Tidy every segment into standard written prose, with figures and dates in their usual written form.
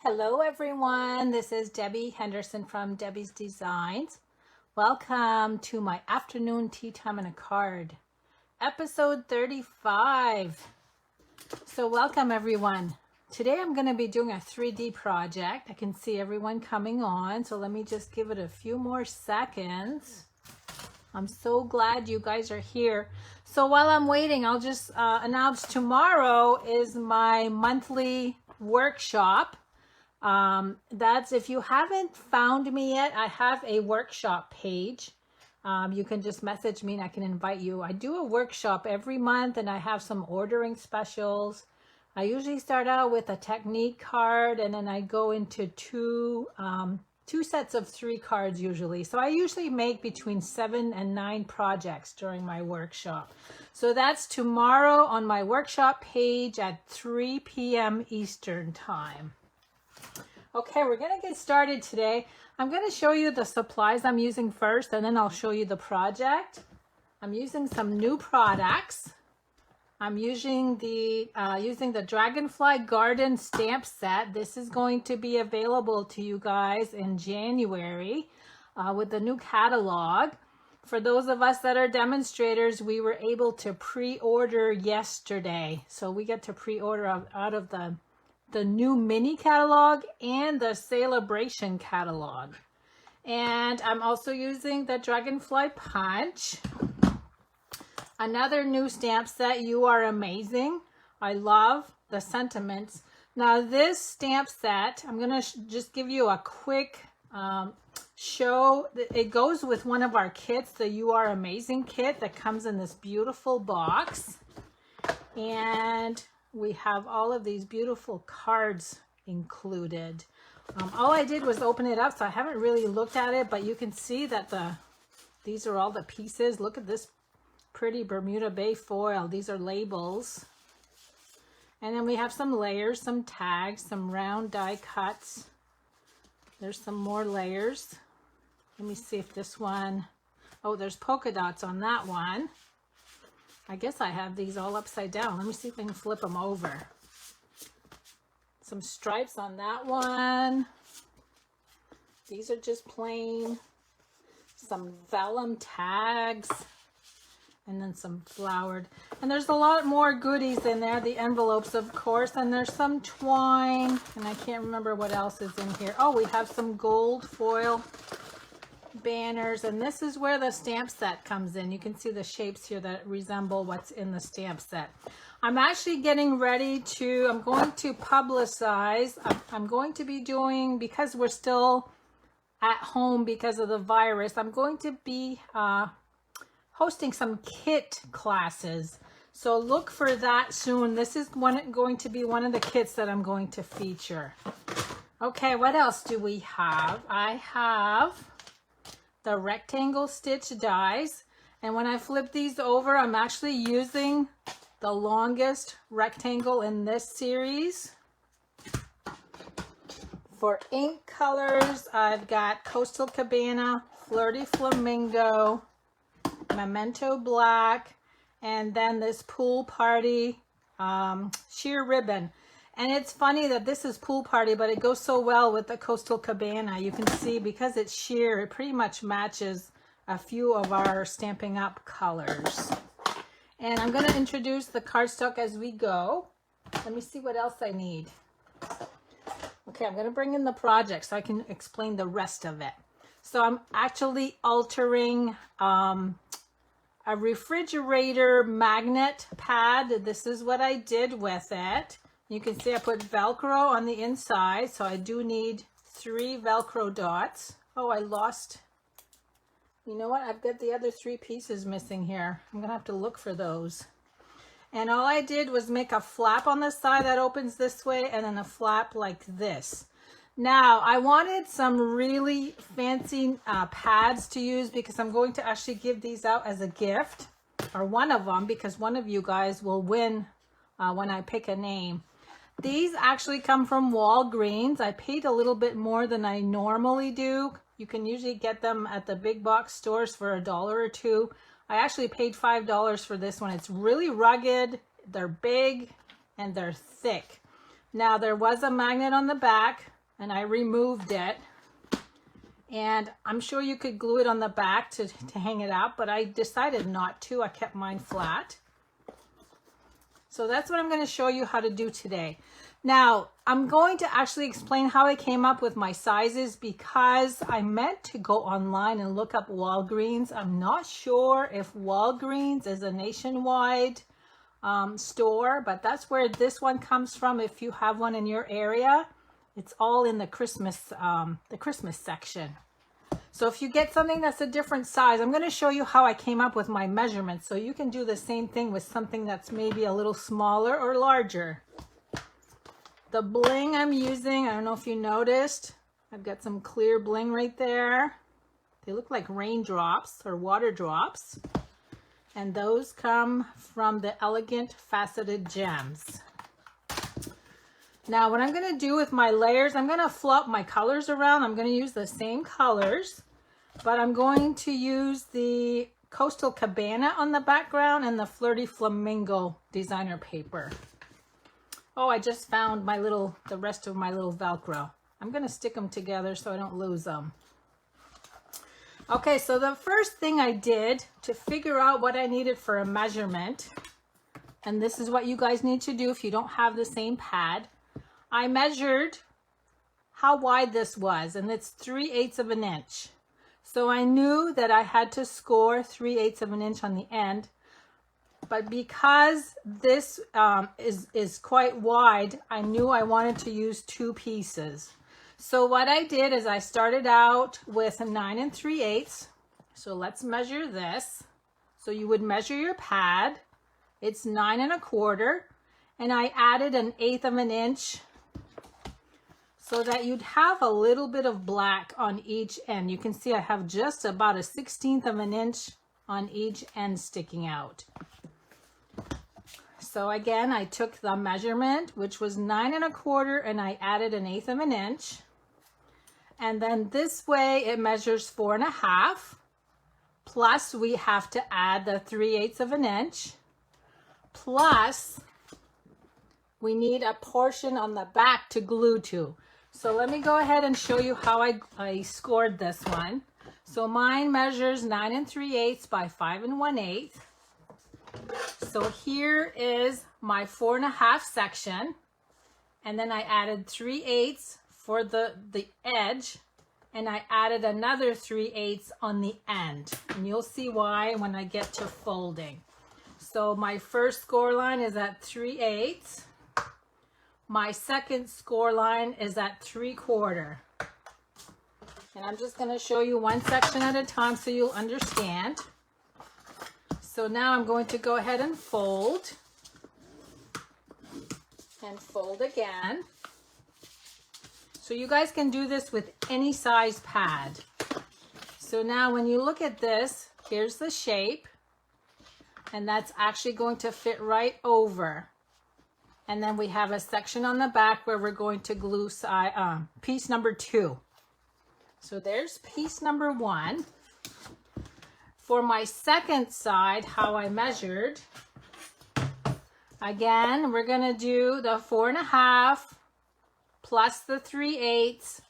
Hello everyone, this is Debbie Henderson from Debbie's Designs. Welcome to my afternoon tea time and a card, episode 35. So welcome everyone. Today I'm going to be doing a 3D project. I can see everyone coming on, so let me just give it a few more seconds. I'm so glad you guys are here. So while I'm waiting, I'll just announce tomorrow is my monthly workshop. That's if you haven't found me yet, I have a workshop page. You can just message me and I can invite you. I do a workshop every month and I have some ordering specials. I usually start out with a technique card and then I go into two sets of 3 cards usually. So I usually make between 7 and 9 projects during my workshop. So that's tomorrow on my workshop page at 3 p.m. Eastern time. Okay, we're going to get started today. I'm going to show you the supplies I'm using first, and then I'll show you the project. I'm using some new products. I'm using the Dragonfly Garden stamp set. This is going to be available to you guys in January with the new catalog. For those of us that are demonstrators, we were able to pre-order yesterday. So we get to pre-order out of the new mini catalog and the celebration catalog. And I'm also using the Dragonfly Punch. Another new stamp set, You Are Amazing. I love the sentiments. Now this stamp set, I'm gonna just give you a quick show. It goes with one of our kits, the You Are Amazing kit that comes in this beautiful box. And we have all of these beautiful cards included. All I did was open it up, so I haven't really looked at it, but you can see that these are all the pieces. Look at this pretty Bermuda Bay foil. These are labels. And then we have some layers, some tags, some round die cuts. There's some more layers. Let me see if this one, oh, there's polka dots on that one. I guess I have these all upside down. Let me see if I can flip them over. Some stripes on that one. These are just plain. Some vellum tags. And then some flowered. And there's a lot more goodies in there. The envelopes, of course. And there's some twine. And I can't remember what else is in here. Oh, we have some gold foil banners, and this is where the stamp set comes in. You can see the shapes here that resemble what's in the stamp set. I'm actually getting ready to, I'm going to publicize. I'm going to be doing, because we're still at home because of the virus, I'm going to be hosting some kit classes. So look for that soon. This is going to be one of the kits that I'm going to feature. Okay, what else do we have? I have the rectangle stitch dies, and when I flip these over, I'm actually using the longest rectangle in this series. For ink colors, I've got Coastal Cabana, Flirty Flamingo, Memento Black, and then this Pool Party sheer ribbon. And it's funny that this is Pool Party, but it goes so well with the Coastal Cabana. You can see because it's sheer, it pretty much matches a few of our Stampin' Up colors. And I'm going to introduce the cardstock as we go. Let me see what else I need. Okay, I'm going to bring in the project so I can explain the rest of it. So I'm actually altering a refrigerator magnet pad. This is what I did with it. You can see I put Velcro on the inside, so I do need 3 Velcro dots. Oh, I lost, you know what? I've got the other 3 pieces missing here. I'm gonna have to look for those. And all I did was make a flap on the side that opens this way and then a flap like this. Now, I wanted some really fancy pads to use because I'm going to actually give these out as a gift, or one of them, because one of you guys will win when I pick a name. These actually come from Walgreens. I paid a little bit more than I normally do. You can usually get them at the big box stores for $1 or $2. I actually paid $5 for this one. It's really rugged, they're big, and they're thick. Now there was a magnet on the back. and I removed it. And I'm sure you could glue it on the back to hang it up, but I decided not to. I kept mine flat. So that's what I'm going to show you how to do today. Now, I'm going to actually explain how I came up with my sizes because I meant to go online and look up Walgreens. I'm not sure if Walgreens is a nationwide store, but that's where this one comes from. If you have one in your area, it's all in the Christmas section. So if you get something that's a different size, I'm going to show you how I came up with my measurements. So you can do the same thing with something that's maybe a little smaller or larger. The bling I'm using, I don't know if you noticed, I've got some clear bling right there. They look like raindrops or water drops. And those come from the Elegant Faceted Gems. Now what I'm going to do with my layers, I'm going to flop my colors around. I'm going to use the same colors, but I'm going to use the Coastal Cabana on the background and the Flirty Flamingo designer paper. Oh, I just found the rest of my little Velcro. I'm going to stick them together so I don't lose them. Okay, so the first thing I did to figure out what I needed for a measurement, and this is what you guys need to do if you don't have the same pad, I measured how wide this was, and it's 3/8 of an inch. So I knew that I had to score 3/8 of an inch on the end, but because this is quite wide, I knew I wanted to use 2 pieces. So what I did is I started out with 9 3/8. So let's measure this. So you would measure your pad. It's 9 1/4, and I added 1/8 of an inch so that you'd have a little bit of black on each end. You can see I have just about 1/16 of an inch on each end sticking out. So again, I took the measurement, which was 9 1/4, and I added 1/8 of an inch. And then this way it measures 4 1/2, plus we have to add the 3/8 of an inch, plus we need a portion on the back to glue to. So let me go ahead and show you how I scored this one. So mine measures 9 3/8 by 5 1/8. So here is my 4 1/2 section. And then I added 3/8 for the edge. And I added another 3/8 on the end. And you'll see why when I get to folding. So my first score line is at 3/8. My second score line is at 3/4. And I'm just going to show you one section at a time so you'll understand. So now I'm going to go ahead and fold. And fold again. So you guys can do this with any size pad. So now when you look at this, here's the shape. And that's actually going to fit right over. And then we have a section on the back where we're going to glue piece number 2. So there's piece number 1. For my second side, how I measured, again, we're going to do the 4 1/2 plus the 3/8.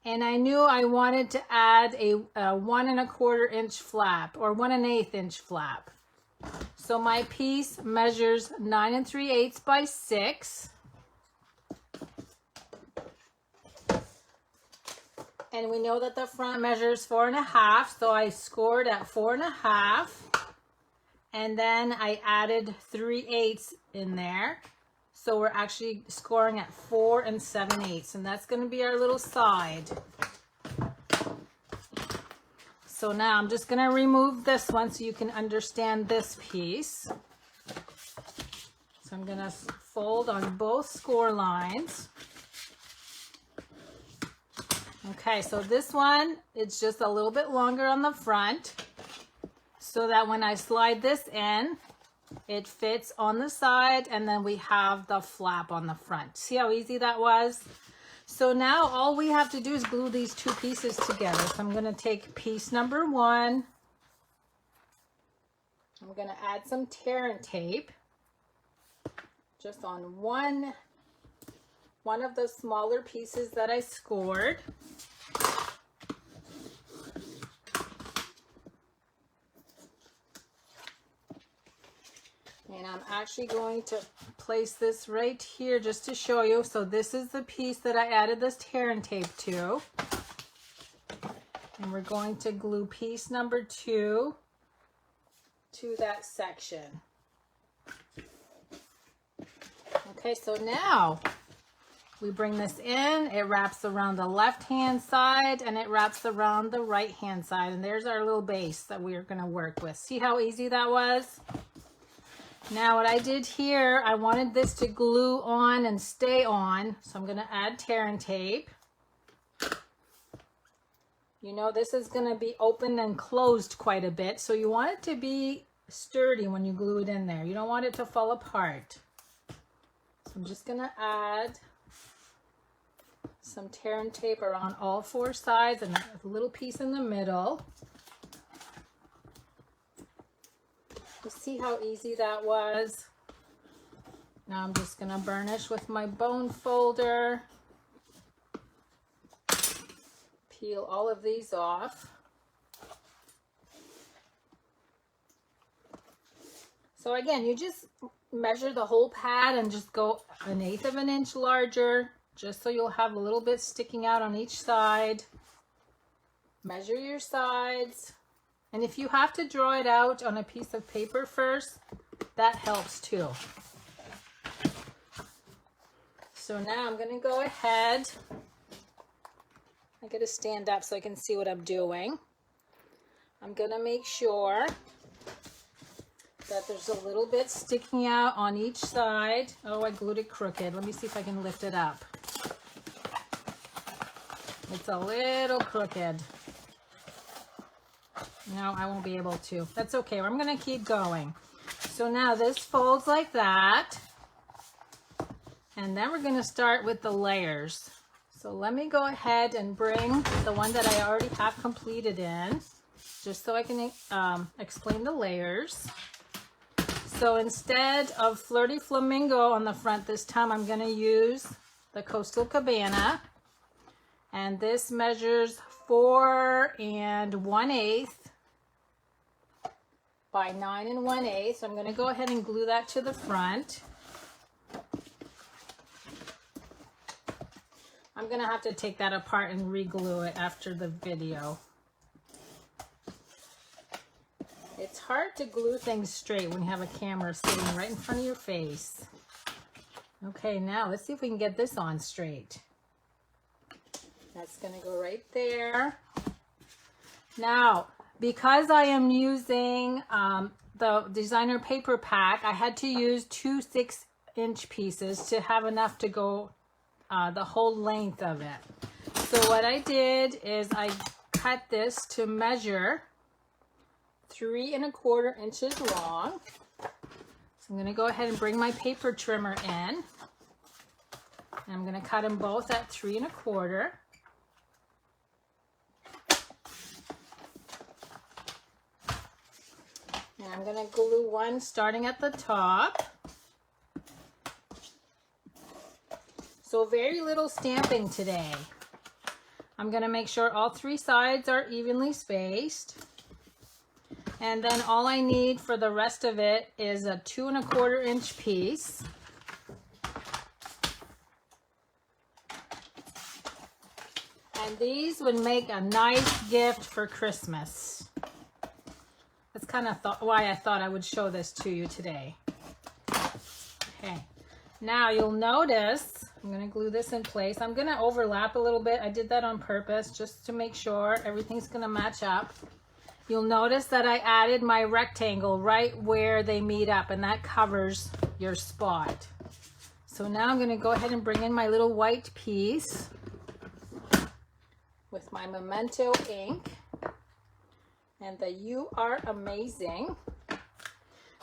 And I knew I wanted to add a 1 1/4 inch flap or 1 1/8 inch flap. So my piece measures 9 3/8 by 6. And we know that the front measures 4 1/2. So I scored at 4 1/2. And then I added 3/8 in there. So we're actually scoring at 4 7/8. And that's going to be our little side. So now I'm just going to remove this one so you can understand this piece. So I'm going to fold on both score lines. Okay, so this one, it's just a little bit longer on the front so that when I slide this in, it fits on the side, and then we have the flap on the front. See how easy that was? So now all we have to do is glue these 2 pieces together. So I'm going to take piece number 1. I'm going to add some tear and tape just on one one of the smaller pieces that I scored. And I'm actually going to place this right here just to show you. So this is the piece that I added this tear and tape to. And we're going to glue piece number 2 to that section. Okay, so now we bring this in, it wraps around the left hand side and it wraps around the right hand side. And there's our little base that we're gonna work with. See how easy that was? Now what I did here, I wanted this to glue on and stay on. So I'm gonna add tear and tape. You know, this is gonna be opened and closed quite a bit. So you want it to be sturdy when you glue it in there. You don't want it to fall apart. So I'm just gonna add some tear and tape around all 4 sides and a little piece in the middle. You see how easy that was? Now I'm just gonna burnish with my bone folder. Peel all of these off. So again, you just measure the whole pad and just go 1/8 of an inch larger, just so you'll have a little bit sticking out on each side. Measure your sides. And if you have to draw it out on a piece of paper first, that helps too. So now I'm gonna go ahead. I gotta stand up so I can see what I'm doing. I'm gonna make sure that there's a little bit sticking out on each side. Oh, I glued it crooked. Let me see if I can lift it up. It's a little crooked. No, I won't be able to. That's okay. I'm going to keep going. So now this folds like that. And then we're going to start with the layers. So let me go ahead and bring the one that I already have completed in, just so I can explain the layers. So instead of Flirty Flamingo on the front this time, I'm going to use the Coastal Cabana. And this measures 4 1/8 by 9 1/8. So I'm going to go ahead and glue that to the front. I'm going to have to take that apart and re-glue it after the video. It's hard to glue things straight when you have a camera sitting right in front of your face. Okay, now let's see if we can get this on straight. That's going to go right there. Now, because I am using the designer paper pack, I had to use 2 6-inch pieces to have enough to go the whole length of it. So what I did is I cut this to measure 3 1/4 inches long. So I'm going to go ahead and bring my paper trimmer in. And I'm going to cut them both at 3 1/4. And I'm going to glue one starting at the top. So very little stamping today. I'm going to make sure all 3 sides are evenly spaced. And then all I need for the rest of it is a 2 1/4 inch piece. And these would make a nice gift for Christmas. That's kind of why I thought I would show this to you today. Okay, now you'll notice, I'm going to glue this in place. I'm going to overlap a little bit. I did that on purpose just to make sure everything's going to match up. You'll notice that I added my rectangle right where they meet up, and that covers your spot. So now I'm going to go ahead and bring in my little white piece with my Memento ink and the You Are Amazing.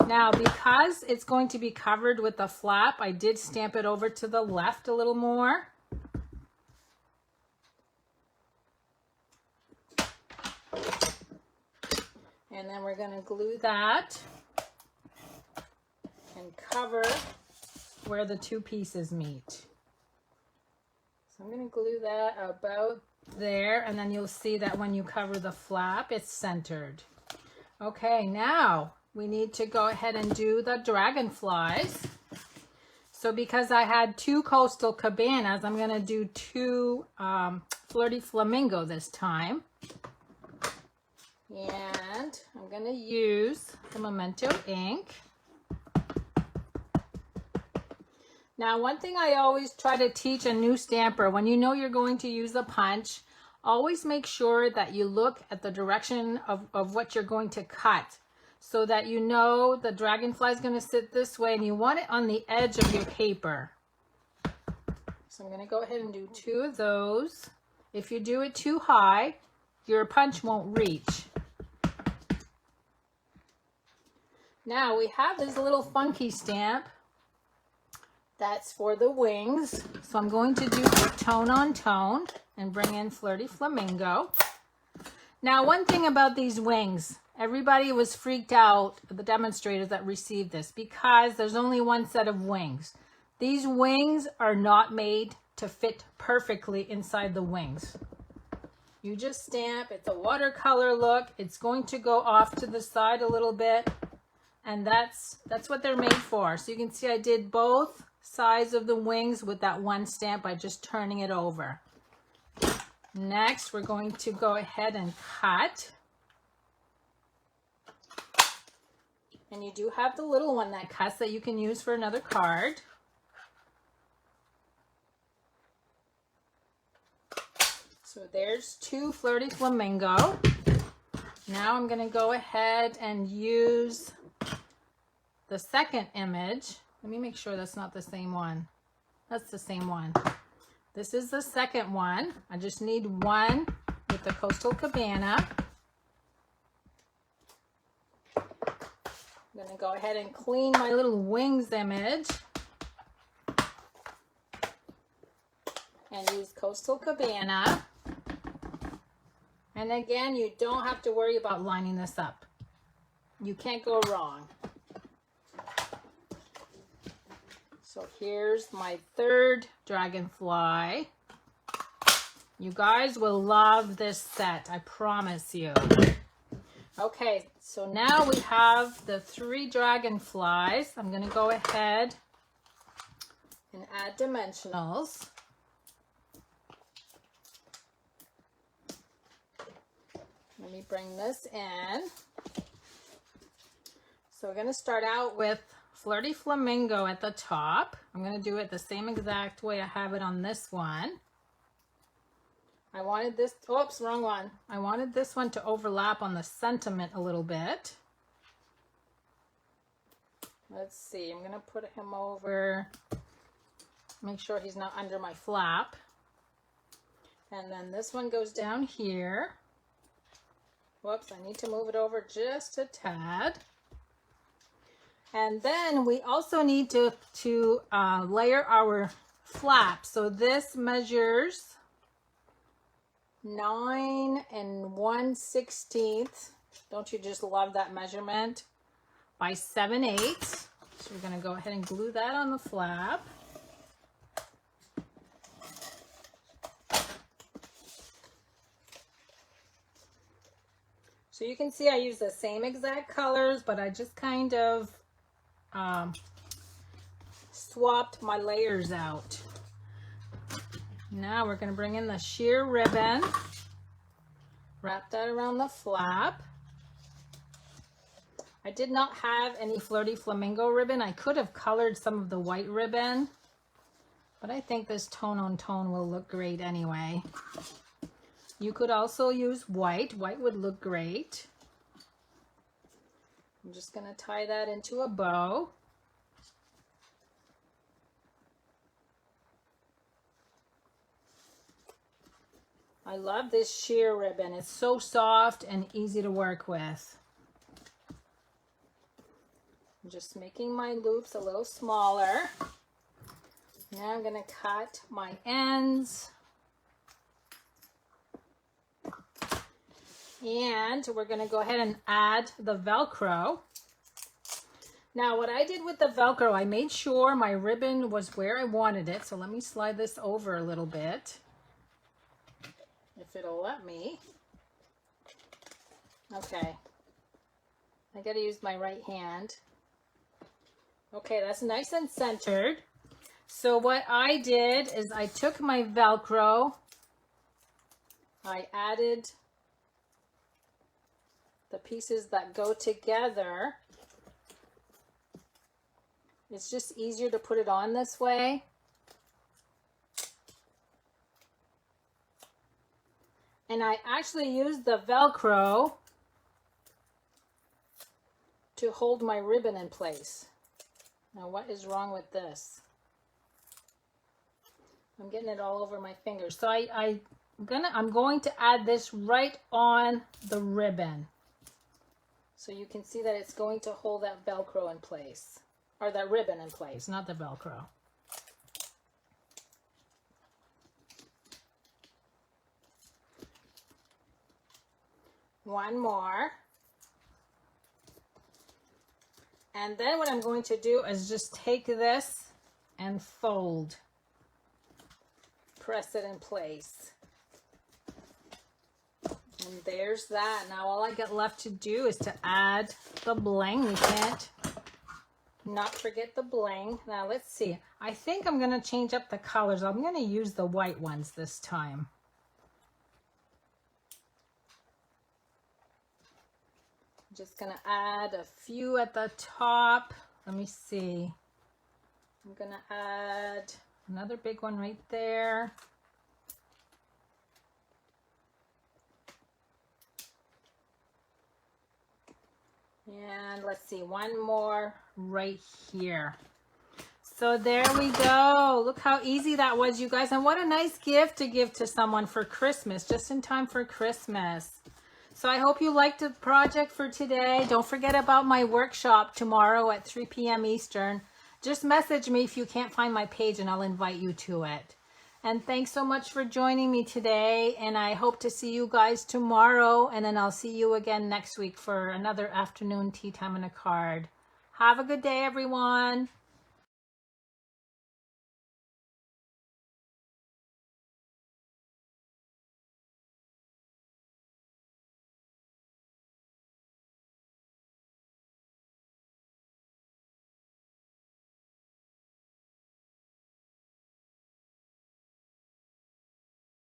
Now, because it's going to be covered with the flap, I did stamp it over to the left a little more. And then we're going to glue that and cover where the 2 pieces meet. So I'm going to glue that about there, and then you'll see that when you cover the flap, it's centered. Okay, now we need to go ahead and do the dragonflies. So because I had 2 coastal cabanas, I'm going to do 2 flirty flamingo this time. And I'm going to use the Memento ink. Now, one thing I always try to teach a new stamper, when you know you're going to use a punch, always make sure that you look at the direction of what you're going to cut, so that you know the dragonfly is going to sit this way and you want it on the edge of your paper. So I'm going to go ahead and do 2 of those. If you do it too high, your punch won't reach. Now we have this little funky stamp that's for the wings. So I'm going to do tone on tone and bring in Flirty Flamingo. Now, one thing about these wings, everybody was freaked out, the demonstrators that received this, because there's only 1 set of wings. These wings are not made to fit perfectly inside the wings. You just stamp, it's a watercolor look, it's going to go off to the side a little bit, and that's what they're made for. So you can see I did both sides of the wings with that 1 stamp by just turning it over. Next, we're going to go ahead and cut. And you do have the little one that cuts that you can use for another card. So there's 2 Flirty Flamingo. Now I'm going to go ahead and use the second image. Let me make sure that's not the same one. That's the same one. This is the second one. I just need 1 with the Coastal Cabana. I'm going to go ahead and clean my little wings image and use Coastal Cabana. And again, you don't have to worry about lining this up. You can't go wrong. So here's my 3rd dragonfly. You guys will love this set, I promise you. Okay, so now we have the 3 dragonflies. I'm going to go ahead and add dimensionals. Let me bring this in. So we're going to start out with Flirty Flamingo at the top. I'm going to do it the same exact way I have it on this one. I wanted this, oops, wrong one. I wanted this one to overlap on the sentiment a little bit. Let's see, I'm going to put him over, make sure he's not under my flap. And then this one goes down here. Whoops, I need to move it over just a tad. And then we also need to layer our flap. So this measures 9 1/16. Don't you just love that measurement? By 7/8. So we're going to go ahead and glue that on the flap. So you can see I use the same exact colors, but I just kind of swapped my layers out. Now we're going to bring in the sheer ribbon, wrap that around the flap. I did not have any Flirty Flamingo ribbon. I could have colored some of the white ribbon, but I think this tone on tone will look great anyway. You could also use white. White would look great. I'm just going to tie that into a bow. I love this sheer ribbon. It's so soft and easy to work with. I'm just making my loops a little smaller. Now I'm going to cut my ends. And we're going to go ahead and add the Velcro. Now what I did with the Velcro, I made sure my ribbon was where I wanted it. So let me slide this over a little bit, if it'll let me. Okay. I gotta use my right hand. Okay, that's nice and centered. So what I did is I took my Velcro, I added the pieces that go together. It's just easier to put it on this way. And I actually used the Velcro to hold my ribbon in place. Now what is wrong with this? I'm getting it all over my fingers. So I'm going to add this right on the ribbon. So you can see that it's going to hold that Velcro in place. Or that ribbon in place, not the Velcro. One more. And then what I'm going to do is just take this and fold. Press it in place. And there's that. Now all I got left to do is to add the bling. We can't not forget the bling. Now let's see. I think I'm going to change up the colors. I'm going to use the white ones this time. I'm just going to add a few at the top. Let me see. I'm going to add another big one right there. And let's see, one more right here. So there we go. Look how easy that was, you guys. And what a nice gift to give to someone for Christmas, just in time for Christmas. So I hope you liked the project for today. Don't forget about my workshop tomorrow at 3 p.m. Eastern. Just message me if you can't find my page and I'll invite you to it. And thanks so much for joining me today. And I hope to see you guys tomorrow. And then I'll see you again next week for another afternoon tea time and a card. Have a good day, everyone.